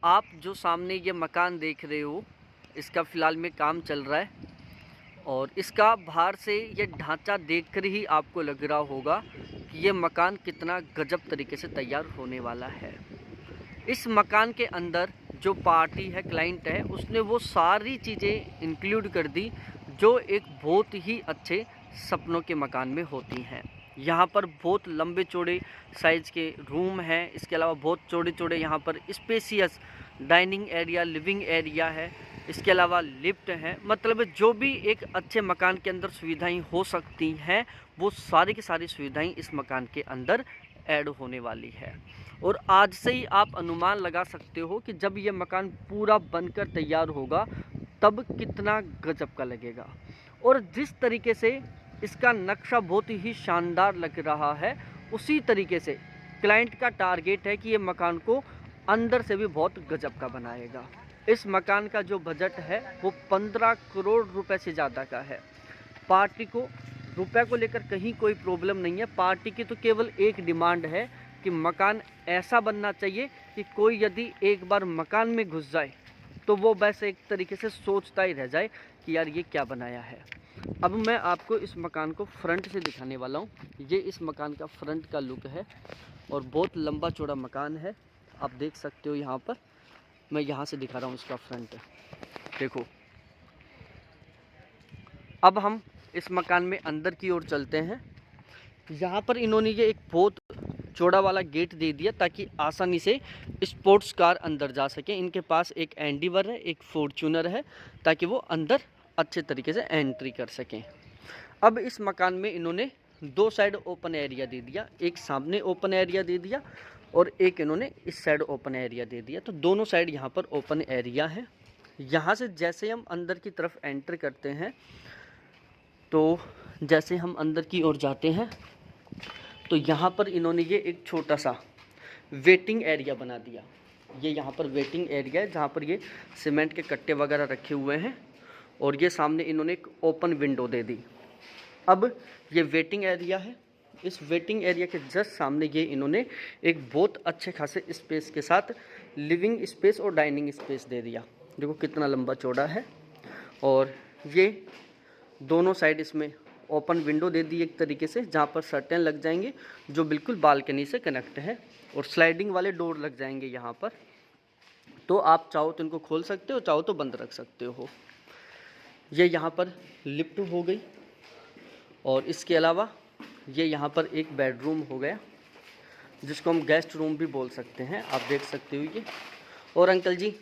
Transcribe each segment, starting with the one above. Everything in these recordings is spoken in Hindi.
आप जो सामने ये मकान देख रहे हो, इसका फ़िलहाल में काम चल रहा है और इसका बाहर से ये ढांचा देखकर ही आपको लग रहा होगा कि ये मकान कितना गजब तरीके से तैयार होने वाला है। इस मकान के अंदर जो पार्टी है, क्लाइंट है, उसने वो सारी चीज़ें इंक्लूड कर दी जो एक बहुत ही अच्छे सपनों के मकान में होती हैं। यहाँ पर बहुत लंबे चौड़े साइज़ के रूम हैं, इसके अलावा बहुत चौड़े चौड़े यहाँ पर spacious dining area, living area है, इसके अलावा लिफ्ट है। मतलब जो भी एक अच्छे मकान के अंदर सुविधाएं हो सकती हैं, वो सारी की सारी सुविधाएं इस मकान के अंदर ऐड होने वाली है। और आज से ही आप अनुमान लगा सकते हो कि जब ये मकान पूरा बनकर तैयार होगा तब कितना गजब का लगेगा। और जिस तरीके से इसका नक्शा बहुत ही शानदार लग रहा है, उसी तरीके से क्लाइंट का टारगेट है कि ये मकान को अंदर से भी बहुत गजब का बनाएगा। इस मकान का जो बजट है वो 15 करोड़ रुपए से ज़्यादा का है। पार्टी को रुपए को लेकर कहीं कोई प्रॉब्लम नहीं है। पार्टी की तो केवल एक डिमांड है कि मकान ऐसा बनना चाहिए कि कोई यदि एक बार मकान में घुस जाए तो वो वैसे एक तरीके से सोचता ही रह जाए कि यार ये क्या बनाया है। अब मैं आपको इस मकान को फ्रंट से दिखाने वाला हूँ। ये इस मकान का फ्रंट का लुक है और बहुत लंबा चौड़ा मकान है, आप देख सकते हो। यहाँ पर मैं यहाँ से दिखा रहा हूँ इसका फ्रंट, देखो। अब हम इस मकान में अंदर की ओर चलते हैं। यहाँ पर इन्होंने ये एक बहुत चौड़ा वाला गेट दे दिया ताकि आसानी से स्पोर्ट्स कार अंदर जा सके। इनके पास एक एंडीवर है, एक फॉर्च्यूनर है, ताकि वो अंदर अच्छे तरीके से एंट्री कर सकें। अब इस मकान में इन्होंने दो साइड ओपन एरिया दे दिया, एक सामने ओपन एरिया दे दिया और एक इन्होंने इस साइड ओपन एरिया दे दिया। तो दोनों साइड यहाँ पर ओपन एरिया है। यहाँ से जैसे हम अंदर की तरफ एंटर करते हैं, तो जैसे हम अंदर की ओर जाते हैं तो यहाँ पर इन्होंने ये एक छोटा सा वेटिंग एरिया बना दिया। ये यहाँ पर वेटिंग एरिया है जहाँ पर ये सीमेंट के कट्टे वगैरह रखे हुए हैं और ये सामने इन्होंने एक ओपन विंडो दे दी। अब ये वेटिंग एरिया है। इस वेटिंग एरिया के जस्ट सामने ये इन्होंने एक बहुत अच्छे खासे स्पेस के साथ लिविंग स्पेस और डाइनिंग स्पेस दे दिया। देखो कितना लंबा चौड़ा है। और ये दोनों साइड इसमें ओपन विंडो दे दी एक तरीके से, जहाँ पर सर्टेन लग जाएंगे जो बिल्कुल बालकनी से कनेक्ट है और स्लाइडिंग वाले डोर लग जाएंगे यहाँ पर। तो आप चाहो तो इनको खोल सकते हो, चाहो तो बंद रख सकते हो। ये यहाँ पर लिफ्ट हो गई और इसके अलावा ये यहाँ पर एक बेडरूम हो गया जिसको हम गेस्ट रूम भी बोल सकते हैं, आप देख सकते हो ये। और अंकल जी,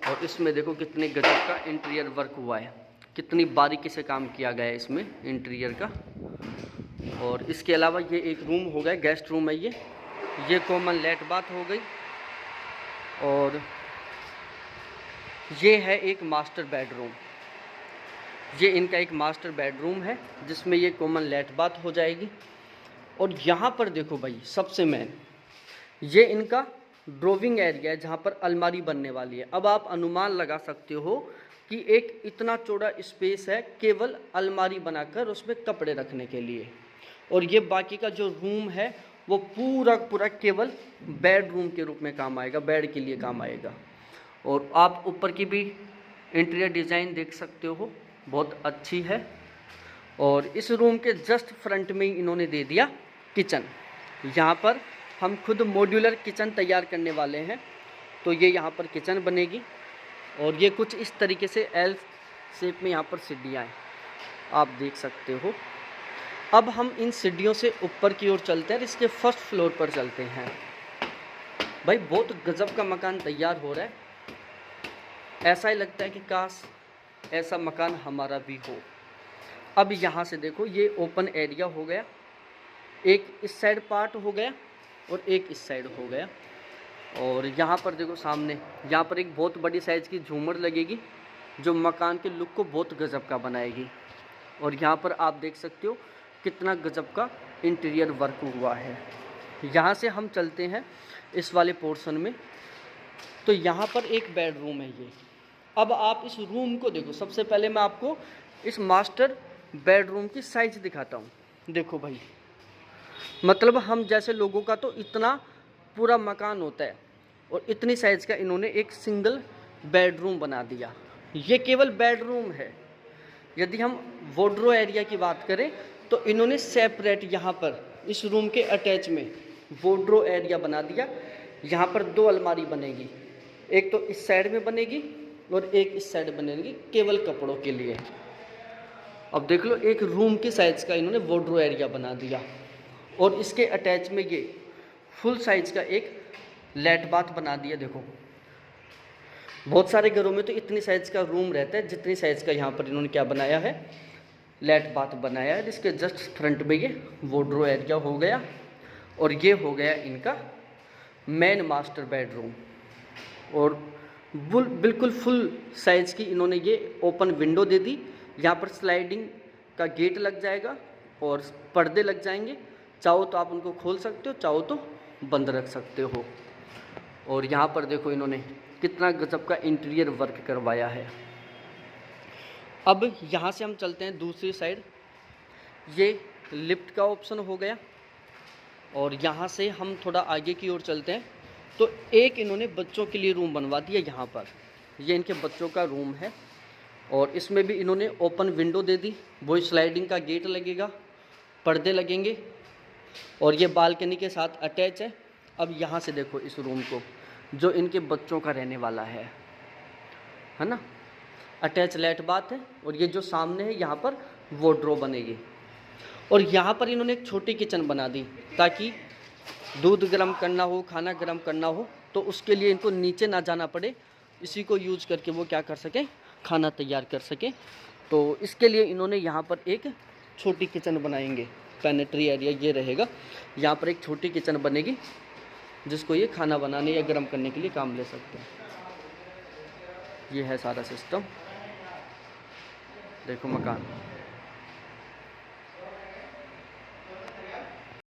और इसमें देखो कितने गजब का इंटीरियर वर्क हुआ है, कितनी बारीकी से काम किया गया है इसमें इंटीरियर का। और इसके अलावा ये एक रूम हो गया, गेस्ट रूम है ये कॉमन लेट बाथ हो गई। और ये है एक मास्टर बेडरूम, ये इनका एक मास्टर बेडरूम है जिसमें ये कॉमन लेट बाथ हो जाएगी। और यहाँ पर देखो भाई, सबसे मेन ये इनका ड्राइंग एरिया है जहाँ पर अलमारी बनने वाली है। अब आप अनुमान लगा सकते हो कि एक इतना चौड़ा स्पेस है केवल अलमारी बनाकर उसमें कपड़े रखने के लिए। और ये बाकी का जो रूम है वो पूरा पूरा केवल बेडरूम के रूप में काम आएगा, बेड के लिए काम आएगा। और आप ऊपर की भी इंटीरियर डिज़ाइन देख सकते हो, बहुत अच्छी है। और इस रूम के जस्ट फ्रंट में ही इन्होंने दे दिया किचन। यहाँ पर हम खुद मॉड्यूलर किचन तैयार करने वाले हैं, तो ये यहाँ पर किचन बनेगी। और ये कुछ इस तरीके से एल शेप में यहाँ पर सीढ़ियाँ हैं, आप देख सकते हो। अब हम इन सीढ़ियों से ऊपर की ओर चलते हैं, इसके फर्स्ट फ्लोर पर चलते हैं। भाई बहुत गजब का मकान तैयार हो रहा है, ऐसा ही लगता है कि काश ऐसा मकान हमारा भी हो। अब यहाँ से देखो, ये ओपन एरिया हो गया, एक इस साइड पार्ट हो गया और एक इस साइड हो गया। और यहाँ पर देखो सामने, यहाँ पर एक बहुत बड़ी साइज़ की झूमर लगेगी जो मकान के लुक को बहुत गजब का बनाएगी। और यहाँ पर आप देख सकते हो कितना गजब का इंटीरियर वर्क हुआ है। यहाँ से हम चलते हैं इस वाले पोर्शन में, तो यहाँ पर एक बेडरूम है ये। अब आप इस रूम को देखो, सबसे पहले मैं आपको इस मास्टर बेडरूम की साइज़ दिखाता हूँ। देखो भाई, मतलब हम जैसे लोगों का तो इतना पूरा मकान होता है, और इतनी साइज़ का इन्होंने एक सिंगल बेडरूम बना दिया। ये केवल बेडरूम है। यदि हम वार्डरोब एरिया की बात करें तो इन्होंने सेपरेट यहाँ पर इस रूम के अटैच में वार्डरोब एरिया बना दिया। यहाँ पर 2 अलमारी बनेगी, एक तो इस साइड में बनेगी और एक इस साइड बनेगी केवल कपड़ों के लिए। अब देख लो, एक रूम की साइज़ का इन्होंने वार्डरोब एरिया बना दिया और इसके अटैच में ये फुल साइज़ का एक लेट बाथ बना दिया। देखो, बहुत सारे घरों में तो इतनी साइज़ का रूम रहता है जितनी साइज़ का यहाँ पर इन्होंने क्या बनाया है, लेट बाथ बनाया है। इसके जस्ट फ्रंट में ये वार्डरोब एरिया हो गया और ये हो गया इनका मेन मास्टर बेडरूम। और बिल्कुल फुल साइज़ की इन्होंने ये ओपन विंडो दे दी। यहाँ पर स्लाइडिंग का गेट लग जाएगा और पर्दे लग जाएंगे। चाहो तो आप उनको खोल सकते हो, चाहो तो बंद रख सकते हो। और यहाँ पर देखो इन्होंने कितना गजब का इंटीरियर वर्क करवाया है। अब यहाँ से हम चलते हैं दूसरी साइड। ये लिफ्ट का ऑप्शन हो गया और यहाँ से हम थोड़ा आगे की ओर चलते हैं तो एक इन्होंने बच्चों के लिए रूम बनवा दिया। यहाँ पर ये इनके बच्चों का रूम है और इसमें भी इन्होंने ओपन विंडो दे दी। वही स्लाइडिंग का गेट लगेगा, पर्दे लगेंगे और ये बालकनी के साथ अटैच है। अब यहाँ से देखो इस रूम को, जो इनके बच्चों का रहने वाला है ना, अटैच लेट बाथ है। और ये जो सामने है यहाँ पर वार्डरोब बनेगी और यहाँ पर इन्होंने एक छोटी किचन बना दी ताकि दूध गर्म करना हो, खाना गर्म करना हो तो उसके लिए इनको नीचे ना जाना पड़े, इसी को यूज करके वो क्या कर सकें, खाना तैयार कर सकें। तो इसके लिए इन्होंने यहाँ पर एक छोटी किचन बनाएंगे। पेनेट्री एरिया ये रहेगा, यहाँ पर एक छोटी किचन बनेगी जिसको ये खाना बनाने या गर्म करने के लिए काम ले सकते हैं। ये है सारा सिस्टम। देखो मकान।